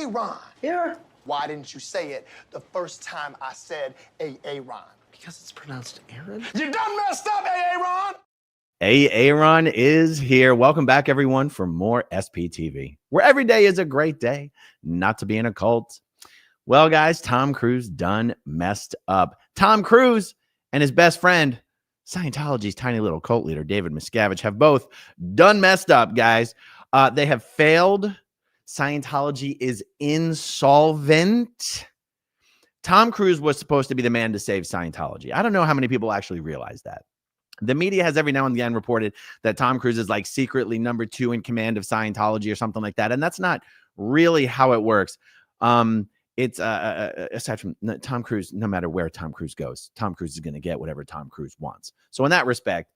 Aaron. Yeah. Why didn't you say it the first time I said Aaron? Because it's pronounced Aaron. You done messed up, Aaron. Aaron is here. Welcome back, everyone, for more SPTV, where every day is a great day not to be in a cult. Well, guys, Tom Cruise done messed up. Tom Cruise and his best friend, Scientology's tiny little cult leader, David Miscavige, have both done messed up, guys. They have failed. Scientology is insolvent. Tom Cruise was supposed to be the man to save Scientology. I don't know how many people actually realize that. The media has every now and again reported that Tom Cruise is like secretly number 2 in command of Scientology or something like that. And that's not really how it works. It's aside from Tom Cruise, no matter where Tom Cruise goes, Tom Cruise is going to get whatever Tom Cruise wants. So in that respect,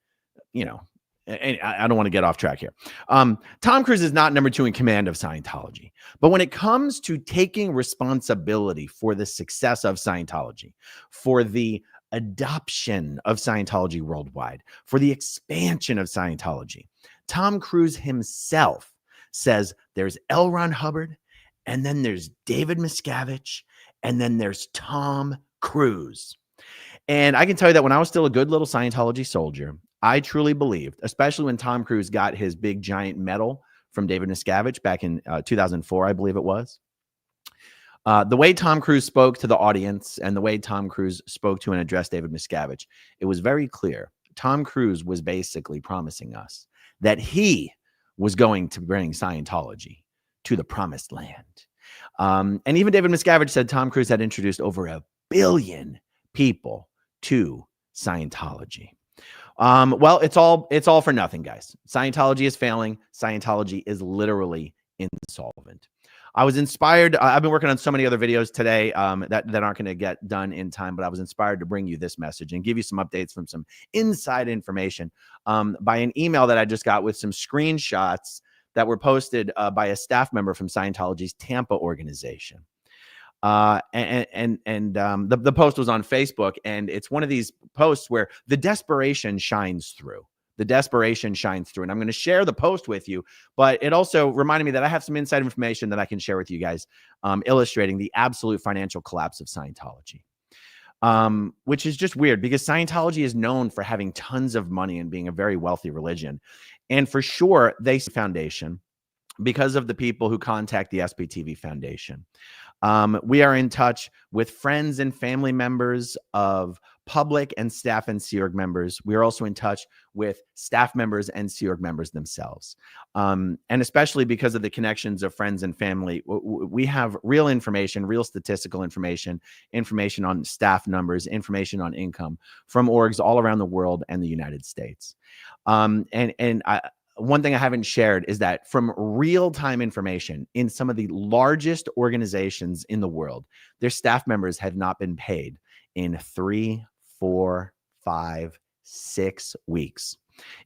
you know, I don't want to get off track here. Tom Cruise is not number 2 in command of Scientology. But when it comes to taking responsibility for the success of Scientology, for the adoption of Scientology worldwide, for the expansion of Scientology, Tom Cruise himself says there's L. Ron Hubbard, and then there's David Miscavige, and then there's Tom Cruise. And I can tell you that when I was still a good little Scientology soldier, I truly believed, especially when Tom Cruise got his big giant medal from David Miscavige back in 2004, I believe it was. The way Tom Cruise spoke to the audience and the way Tom Cruise spoke to and addressed David Miscavige, it was very clear. Tom Cruise was basically promising us that he was going to bring Scientology to the promised land. And even David Miscavige said Tom Cruise had introduced over 1 billion people to Scientology. Well, it's all for nothing, guys. Scientology is failing. Scientology is literally insolvent. I was inspired. I've been working on so many other videos today that aren't going to get done in time, but I was inspired to bring you this message and give you some updates from some inside information by an email that I just got with some screenshots that were posted by a staff member from Scientology's Tampa organization. The post was on Facebook, and it's one of these posts where the desperation shines through. The desperation shines through. And I'm going to share the post with you, but it also reminded me that I have some inside information that I can share with you guys, illustrating the absolute financial collapse of Scientology, which is just weird because Scientology is known for having tons of money and being a very wealthy religion. And for sure, they foundation because of the people who contact the SPTV Foundation. We are in touch with friends and family members of public and staff and Sea Org members. We are also in touch with staff members and Sea Org members themselves. And especially because of the connections of friends and family, we have real information, real statistical information, information on staff numbers, information on income from orgs all around the world and the United States. One thing I haven't shared is that from real-time information in some of the largest organizations in the world, their staff members have not been paid in 3, 4, 5, 6 weeks.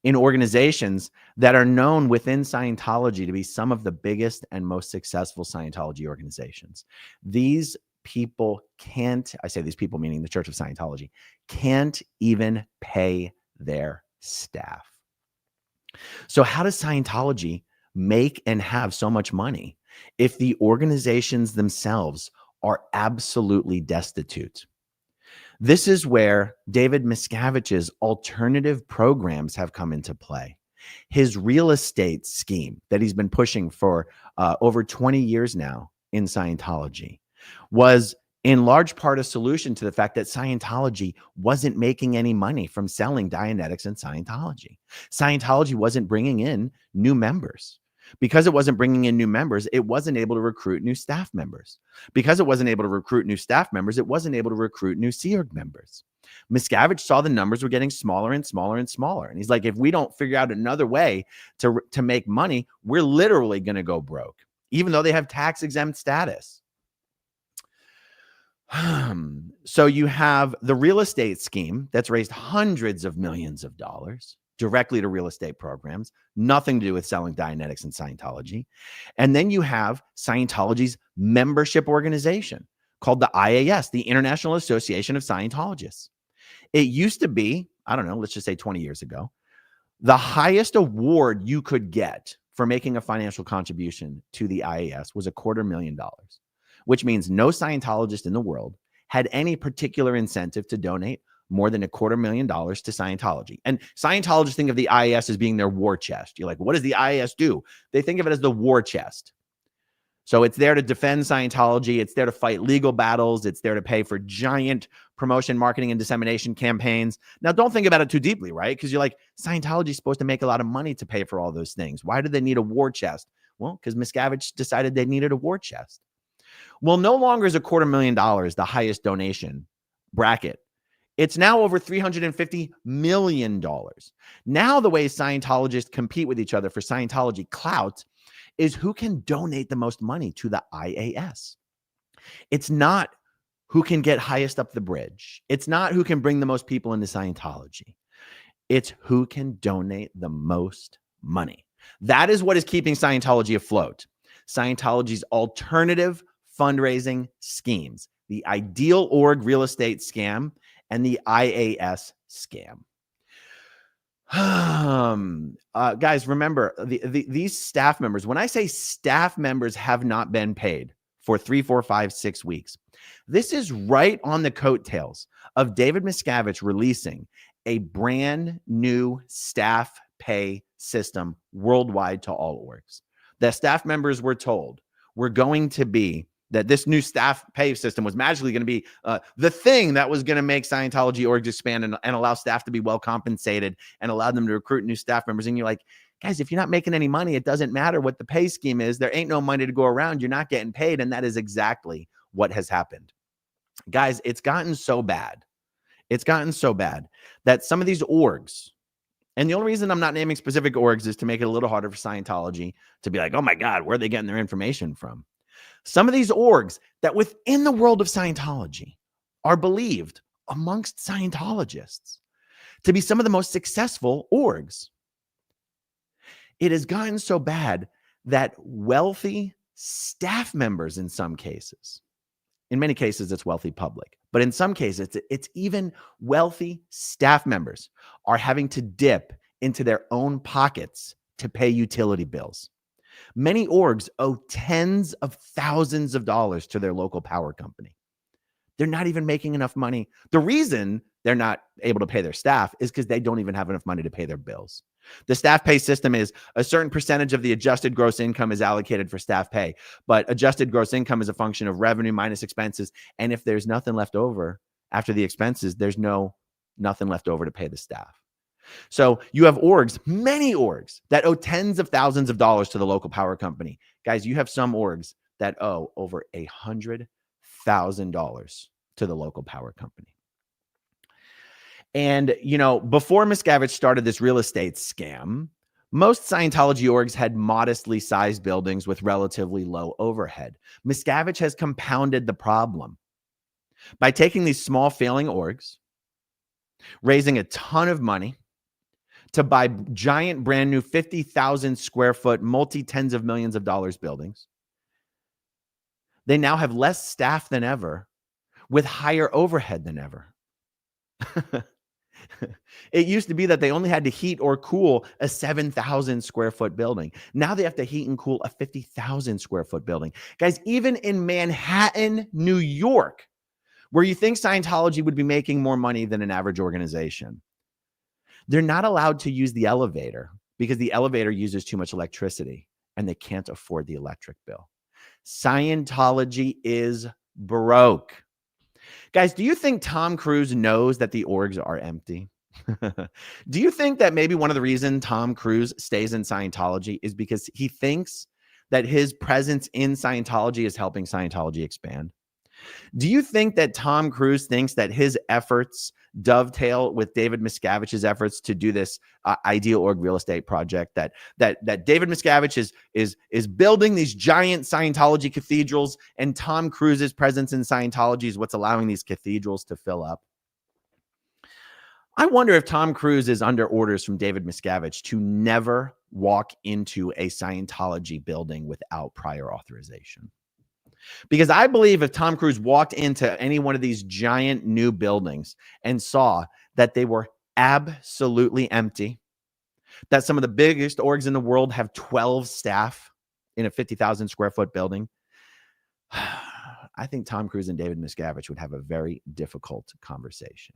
In organizations that are known within Scientology to be some of the biggest and most successful Scientology organizations. These people can't, I say these people meaning the Church of Scientology, can't even pay their staff. So how does Scientology make and have so much money if the organizations themselves are absolutely destitute? This is where David Miscavige's alternative programs have come into play. His real estate scheme that he's been pushing for over 20 years now in Scientology was in large part a solution to the fact that Scientology wasn't making any money from selling Dianetics and Scientology. Scientology wasn't bringing in new members. Because it wasn't bringing in new members, it wasn't able to recruit new staff members. Because it wasn't able to recruit new staff members, it wasn't able to recruit new Sea Org members. Miscavige saw the numbers were getting smaller and smaller and smaller. And he's like, if we don't figure out another way to make money, we're literally going to go broke, even though they have tax-exempt status. So you have the real estate scheme that's raised hundreds of millions of dollars directly to real estate programs, nothing to do with selling Dianetics and Scientology. And then you have Scientology's membership organization called the IAS, the International Association of Scientologists. It used to be, I don't know, let's just say 20 years ago, the highest award you could get for making a financial contribution to the IAS was $250,000, which means no Scientologist in the world had any particular incentive to donate more than $250,000 to Scientology. And Scientologists think of the IAS as being their war chest. You're like, what does the IAS do? They think of it as the war chest. So it's there to defend Scientology. It's there to fight legal battles. It's there to pay for giant promotion, marketing, and dissemination campaigns. Now, don't think about it too deeply, right? Because you're like, Scientology is supposed to make a lot of money to pay for all those things. Why do they need a war chest? Well, because Miscavige decided they needed a war chest. Well, no longer is $250,000 the highest donation bracket. It's now over $350 million. Now, the way Scientologists compete with each other for Scientology clout is who can donate the most money to the IAS. It's not who can get highest up the bridge. It's not who can bring the most people into Scientology. It's who can donate the most money. That is what is keeping Scientology afloat. Scientology's alternative fundraising schemes, the Ideal Org real estate scam and the IAS scam. Guys, remember, these staff members, when I say staff members have not been paid for 3, 4, 5, 6 weeks, this is right on the coattails of David Miscavige releasing a brand new staff pay system worldwide to all orgs. The staff members were told we're going to be that this new staff pay system was magically going to be the thing that was going to make Scientology orgs expand and allow staff to be well compensated and allow them to recruit new staff members. And you're like, guys, if you're not making any money, it doesn't matter what the pay scheme is. There ain't no money to go around. You're not getting paid. And that is exactly what has happened. Guys, it's gotten so bad. It's gotten so bad that some of these orgs, and the only reason I'm not naming specific orgs is to make it a little harder for Scientology to be like, oh my God, where are they getting their information from? Some of these orgs that within the world of Scientology are believed amongst Scientologists to be some of the most successful orgs. It has gotten so bad that wealthy staff members in some cases, in many cases, it's wealthy public, but in some cases, it's even wealthy staff members are having to dip into their own pockets to pay utility bills. Many orgs owe tens of thousands of dollars to their local power company. They're not even making enough money. The reason they're not able to pay their staff is because they don't even have enough money to pay their bills. The staff pay system is a certain percentage of the adjusted gross income is allocated for staff pay, but adjusted gross income is a function of revenue minus expenses. And if there's nothing left over after the expenses, there's nothing left over to pay the staff. So you have orgs, many orgs that owe tens of thousands of dollars to the local power company. Guys, you have some orgs that owe over $100,000 to the local power company. And, you know, before Miscavige started this real estate scam, most Scientology orgs had modestly sized buildings with relatively low overhead. Miscavige has compounded the problem by taking these small failing orgs, raising a ton of money to buy giant brand new 50,000 square foot, multi-tens of millions of dollars buildings. They now have less staff than ever with higher overhead than ever. It used to be that they only had to heat or cool a 7,000 square foot building. Now they have to heat and cool a 50,000 square foot building. Guys, even in Manhattan, New York, where you think Scientology would be making more money than an average organization, they're not allowed to use the elevator because the elevator uses too much electricity and they can't afford the electric bill. Scientology is broke. Guys, do you think Tom Cruise knows that the orgs are empty? Do you think that maybe one of the reasons Tom Cruise stays in Scientology is because he thinks that his presence in Scientology is helping Scientology expand? Do you think that Tom Cruise thinks that his efforts dovetail with David Miscavige's efforts to do this Ideal Org real estate project? That David Miscavige is building these giant Scientology cathedrals, and Tom Cruise's presence in Scientology is what's allowing these cathedrals to fill up? I wonder if Tom Cruise is under orders from David Miscavige to never walk into a Scientology building without prior authorization. Because I believe if Tom Cruise walked into any one of these giant new buildings and saw that they were absolutely empty, that some of the biggest orgs in the world have 12 staff in a 50,000 square foot building. I think Tom Cruise and David Miscavige would have a very difficult conversation.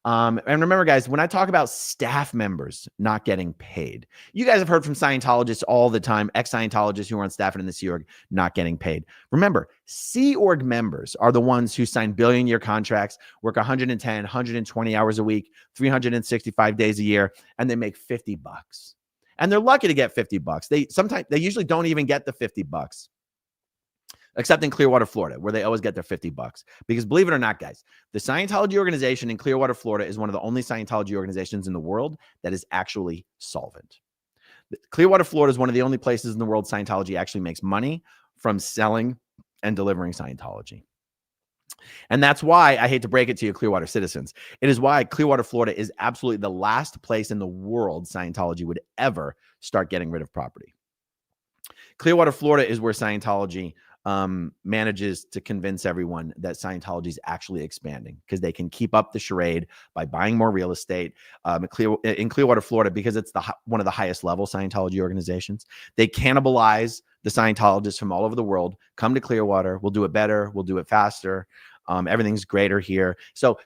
And remember, guys, when I talk about staff members not getting paid, you guys have heard from Scientologists all the time, ex-Scientologists who are on staff and in the Sea Org not getting paid. Remember, Sea Org members are the ones who sign billion-year contracts, work 110, 120 hours a week, 365 days a year, and they make $50. And they're lucky to get $50. They usually don't even get the $50. Except in Clearwater, Florida, where they always get their $50. Because believe it or not, guys, the Scientology organization in Clearwater, Florida is one of the only Scientology organizations in the world that is actually solvent. Clearwater, Florida is one of the only places in the world Scientology actually makes money from selling and delivering Scientology. And that's why, I hate to break it to you, Clearwater citizens, it is why Clearwater, Florida is absolutely the last place in the world Scientology would ever start getting rid of property. Clearwater, Florida is where Scientology manages to convince everyone that Scientology is actually expanding because they can keep up the charade by buying more real estate. In Clearwater, Florida, because it's one of the highest level Scientology organizations, they cannibalize the Scientologists from all over the world. Come to Clearwater, we'll do it better, we'll do it faster. Everything's greater here. So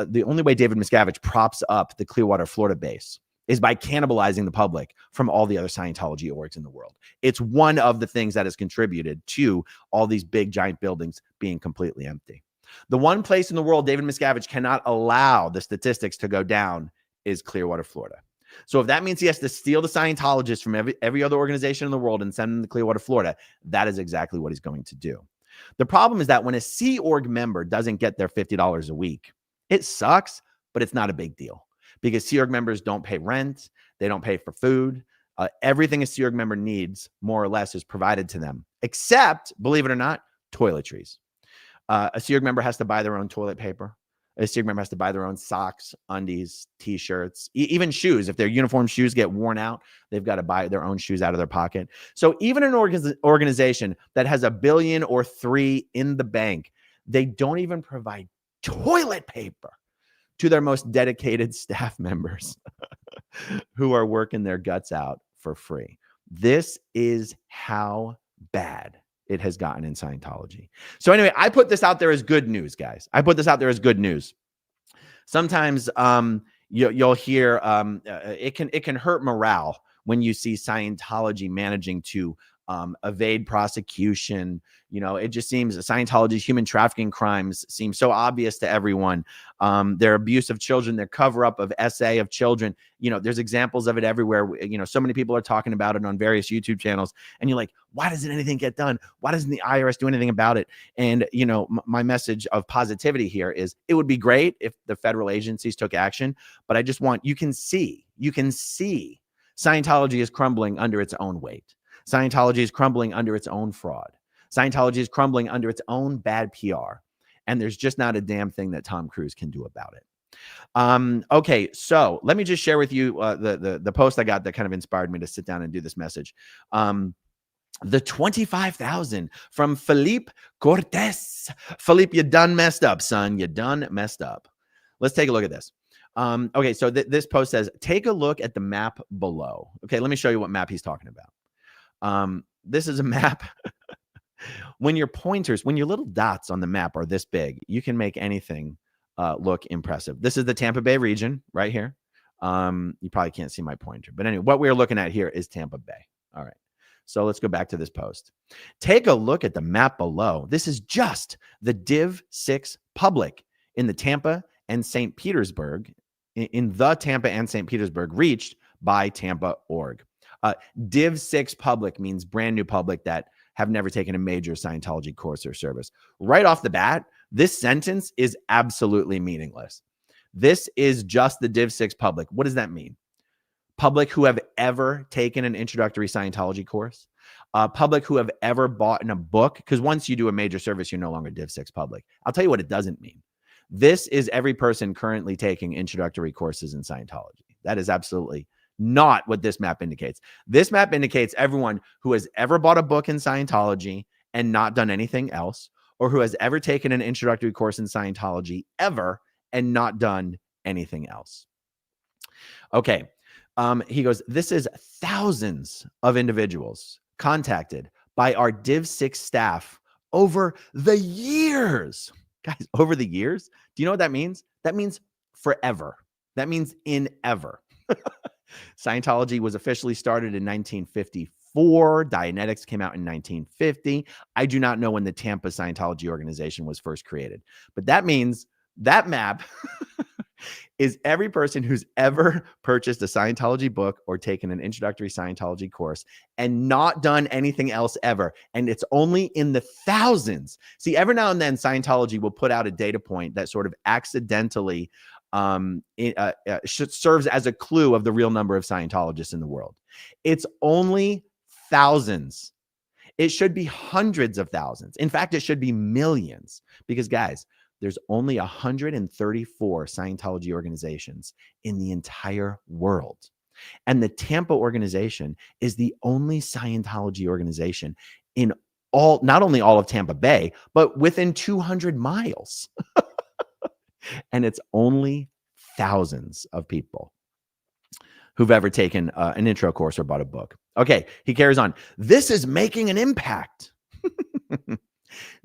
the only way David Miscavige props up the Clearwater, Florida base is by cannibalizing the public from all the other Scientology orgs in the world. It's one of the things that has contributed to all these big giant buildings being completely empty. The one place in the world David Miscavige cannot allow the statistics to go down is Clearwater, Florida. So if that means he has to steal the Scientologists from every other organization in the world and send them to Clearwater, Florida, that is exactly what he's going to do. The problem is that when a Sea Org member doesn't get their $50 a week, it sucks, but it's not a big deal. Because Sea Org members don't pay rent, they don't pay for food. Everything a Sea Org member needs, more or less, is provided to them, except, believe it or not, toiletries. A Sea Org member has to buy their own toilet paper. A Sea Org member has to buy their own socks, undies, T-shirts, even shoes. If their uniform shoes get worn out, they've got to buy their own shoes out of their pocket. So even an organization that has $1 billion or $3 billion in the bank, they don't even provide toilet paper to their most dedicated staff members who are working their guts out for free. This is how bad it has gotten in Scientology. So anyway, I put this out there as good news, guys. I put this out there as good news. Sometimes you'll hear it can hurt morale when you see Scientology managing to evade prosecution. You know, it just seems Scientology's human trafficking crimes seem so obvious to everyone. Their abuse of children, their cover up of SA of children, you know, there's examples of it everywhere. You know, so many people are talking about it on various YouTube channels, and you're like, why doesn't anything get done? Why doesn't the IRS do anything about it? And, you know, my message of positivity here is it would be great if the federal agencies took action, but I just want, you can see Scientology is crumbling under its own weight. Scientology is crumbling under its own fraud. Scientology is crumbling under its own bad PR. And there's just not a damn thing that Tom Cruise can do about it. Okay, so let me just share with you the post I got that kind of inspired me to sit down and do this message. The 25,000 from Philippe Cortez. Philippe, you done messed up, son. You done messed up. Let's take a look at this. Okay, so this post says, take a look at the map below. Okay, let me show you what map he's talking about. This is a map. When your little dots on the map are this big, you can make anything look impressive. This is the Tampa Bay region right here. You probably can't see my pointer, but anyway, what we're looking at here is Tampa Bay. All right. So let's go back to this post. Take a look at the map below. This is just the Div 6 public in the Tampa and St. Petersburg, in the Tampa and St. Petersburg, reached by Tampa org. Div 6 public means brand new public that have never taken a major Scientology course or service. Right off the bat, this sentence is absolutely meaningless. This is just the Div 6 public. What does that mean? Public who have ever taken an introductory Scientology course, public who have ever bought in a book, because once you do a major service, you're no longer Div 6 public. I'll tell you what it doesn't mean. This is every person currently taking introductory courses in Scientology. That is absolutely not what this map indicates. This map indicates everyone who has ever bought a book in Scientology and not done anything else, or who has ever taken an introductory course in Scientology ever and not done anything else. Okay. He goes, this is thousands of individuals contacted by our Div 6 staff over the years. Guys, over the years? Do you know what that means? That means forever. That means in ever. Scientology was officially started in 1954. Dianetics came out in 1950. I do not know when the Tampa Scientology organization was first created, but that means that map is every person who's ever purchased a Scientology book or taken an introductory Scientology course and not done anything else ever. And it's only in the thousands. See, every now and then Scientology will put out a data point that sort of accidentally serves as a clue of the real number of Scientologists in the world. It's only thousands. It should be hundreds of thousands. In fact, it should be millions, because guys, there's only 134 Scientology organizations in the entire world. And the Tampa organization is the only Scientology organization in all, not only all of Tampa Bay, but within 200 miles. And it's only thousands of people who've ever taken an intro course or bought a book. Okay, he carries on. This is making an impact.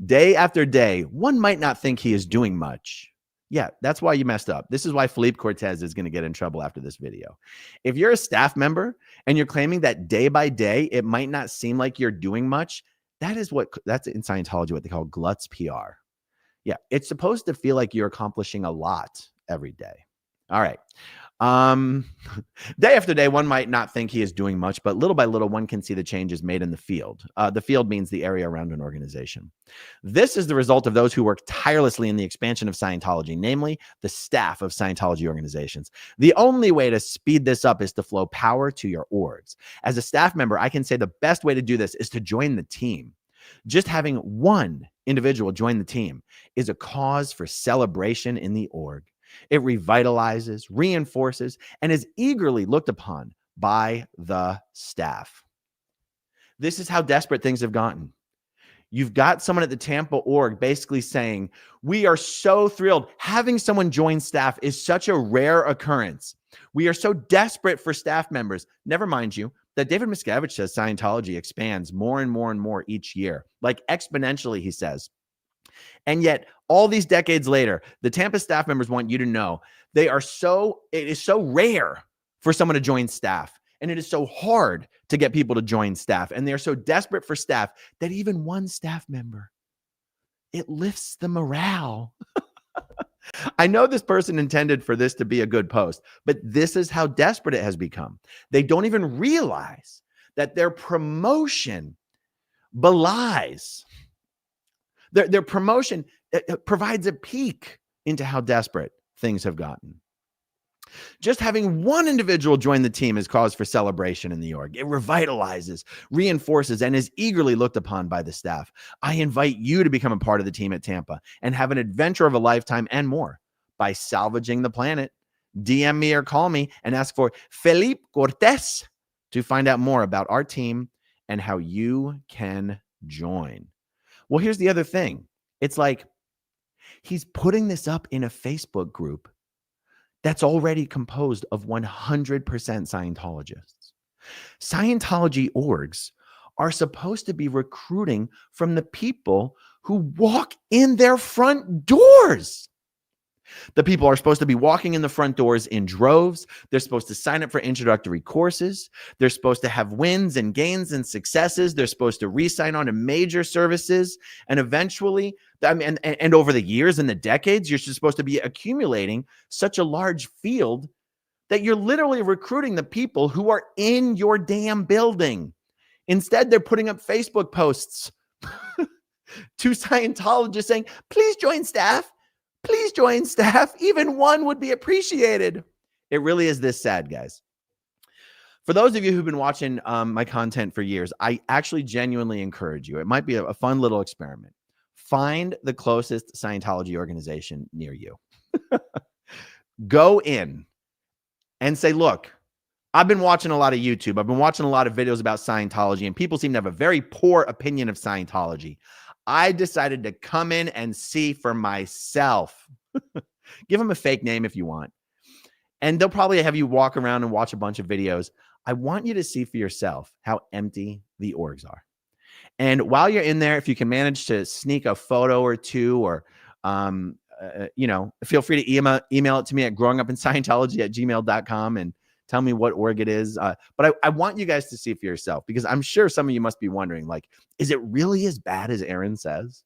Day after day, one might not think he is doing much. Yeah, that's why you messed up. This is why Philippe Cortez is going to get in trouble after this video. If you're a staff member and you're claiming that day by day, it might not seem like you're doing much, that's in Scientology what they call Glutz PR. Yeah, it's supposed to feel like you're accomplishing a lot every day. All right. Day after day, one might not think he is doing much, but little by little, one can see the changes made in the field. The field means the area around an organization. This is the result of those who work tirelessly in the expansion of Scientology, namely the staff of Scientology organizations. The only way to speed this up is to flow power to your orgs. As a staff member, I can say the best way to do this is to join the team. Just having one individual join the team is a cause for celebration in the org. It revitalizes, reinforces, and is eagerly looked upon by the staff. This is how desperate things have gotten. You've got someone at the Tampa org basically saying, we are so thrilled. Having someone join staff is such a rare occurrence. We are so desperate for staff members. Never mind you that David Miscavige says Scientology expands more and more and more each year, like exponentially, he says. And yet, all these decades later, the Tampa staff members want you to know it is so rare for someone to join staff. And it is so hard to get people to join staff. And they're so desperate for staff that even one staff member, it lifts the morale. I know this person intended for this to be a good post, but this is how desperate it has become. They don't even realize that their promotion belies. Their promotion provides a peek into how desperate things have gotten. Just having one individual join the team is cause for celebration in the org. It revitalizes, reinforces, and is eagerly looked upon by the staff. I invite you to become a part of the team at Tampa and have an adventure of a lifetime and more by salvaging the planet. DM me or call me and ask for Philippe Cortez to find out more about our team and how you can join. Well, here's the other thing. It's like he's putting this up in a Facebook group that's already composed of 100% Scientologists. Scientology orgs are supposed to be recruiting from the people who walk in their front doors. The people are supposed to be walking in the front doors in droves. They're supposed to sign up for introductory courses. They're supposed to have wins and gains and successes. They're supposed to re-sign on to major services. And eventually, and over the years and the decades, you're supposed to be accumulating such a large field that you're literally recruiting the people who are in your damn building. Instead, they're putting up Facebook posts to Scientologists saying, please join staff. Please join staff. Even one would be appreciated. It really is this sad, guys. For those of you who've been watching my content for years, I actually genuinely encourage you. It might be a fun little experiment. Find the closest Scientology organization near you. Go in and say, look, I've been watching a lot of YouTube. I've been watching a lot of videos about Scientology, and people seem to have a very poor opinion of Scientology. I decided to come in and see for myself. Give them a fake name if you want. And they'll probably have you walk around and watch a bunch of videos. I want you to see for yourself how empty the orgs are. And while you're in there, if you can manage to sneak a photo or two, or, feel free to email it to me at growingupinscientology@gmail.com and tell me what org it is. But I want you guys to see for yourself, because I'm sure some of you must be wondering, like, is it really as bad as Aaron says?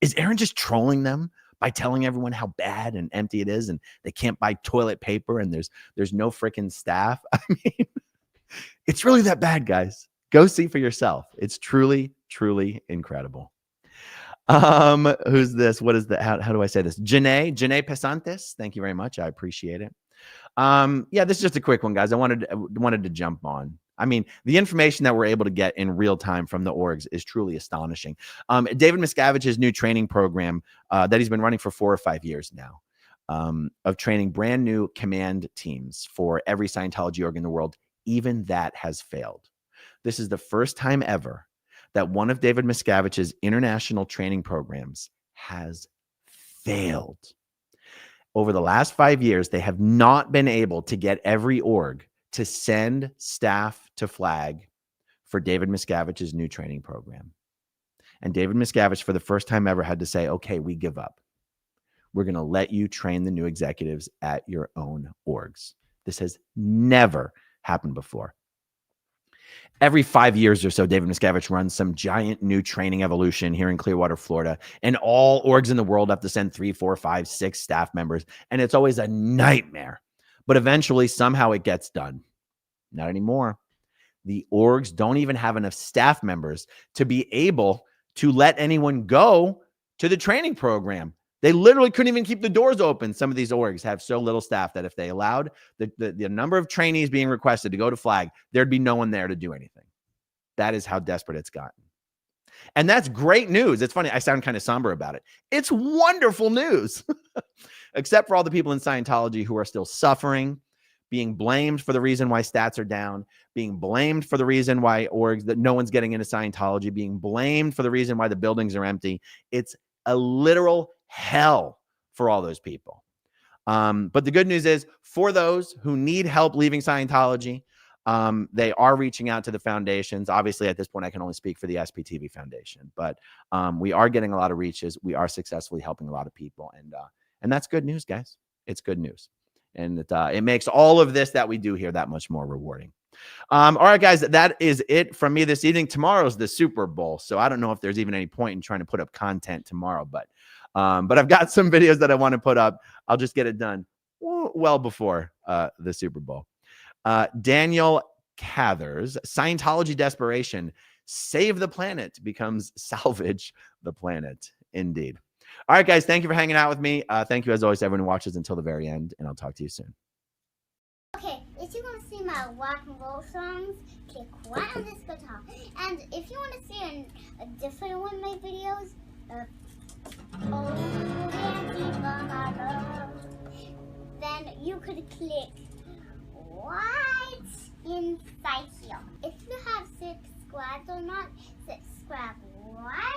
Is Aaron just trolling them by telling everyone how bad and empty it is, and they can't buy toilet paper, and there's no freaking staff? I mean, it's really that bad, guys. Go see for yourself. It's truly, truly incredible. Who's this? What is that? How do I say this? Janae Pesantes. Thank you very much. I appreciate it. Yeah, this is just a quick one, guys. I wanted to jump on. I mean, the information that we're able to get in real time from the orgs is truly astonishing. David Miscavige's new training program that he's been running for 4 or 5 years now, of training brand new command teams for every Scientology org in the world, even that has failed. This is the first time ever that one of David Miscavige's international training programs has failed. Over the last 5 years, they have not been able to get every org to send staff to flag for David Miscavige's new training program. And David Miscavige, for the first time ever, had to say, okay, we give up. We're going to let you train the new executives at your own orgs. This has never happened before. Every 5 years or so, David Miscavige runs some giant new training evolution here in Clearwater, Florida, and all orgs in the world have to send 3, 4, 5, 6 staff members, and it's always a nightmare. But eventually, somehow it gets done. Not anymore. The orgs don't even have enough staff members to be able to let anyone go to the training program. They literally couldn't even keep the doors open. Some of these orgs have so little staff that if they allowed the number of trainees being requested to go to flag, there'd be no one there to do anything. That is how desperate it's gotten. And that's great news. It's funny. I sound kind of somber about it. It's wonderful news, except for all the people in Scientology who are still suffering, being blamed for the reason why stats are down, being blamed for the reason why orgs that no one's getting into Scientology, being blamed for the reason why the buildings are empty. It's a literal hell for all those people. But the good news is, for those who need help leaving Scientology, they are reaching out to the foundations. Obviously, at this point, I can only speak for the SPTV Foundation, but we are getting a lot of reaches. We are successfully helping a lot of people, and that's good news, guys. It's good news, and it makes all of this that we do here that much more rewarding. All right, guys, that is it from me this evening. Tomorrow's the Super Bowl, so I don't know if there's even any point in trying to put up content tomorrow, but I've got some videos that I want to put up. I'll just get it done well before the Super Bowl. Daniel Cathers, Scientology desperation, save the planet becomes salvage the planet. Indeed. All right, guys, thank you for hanging out with me. Thank you, as always, everyone who watches until the very end, and I'll talk to you soon. Okay, if you want to see my rock and roll songs, click right on this guitar. And if you want to see a different one of my videos, then you could click right inside here. If you have subscribed or not, subscribe right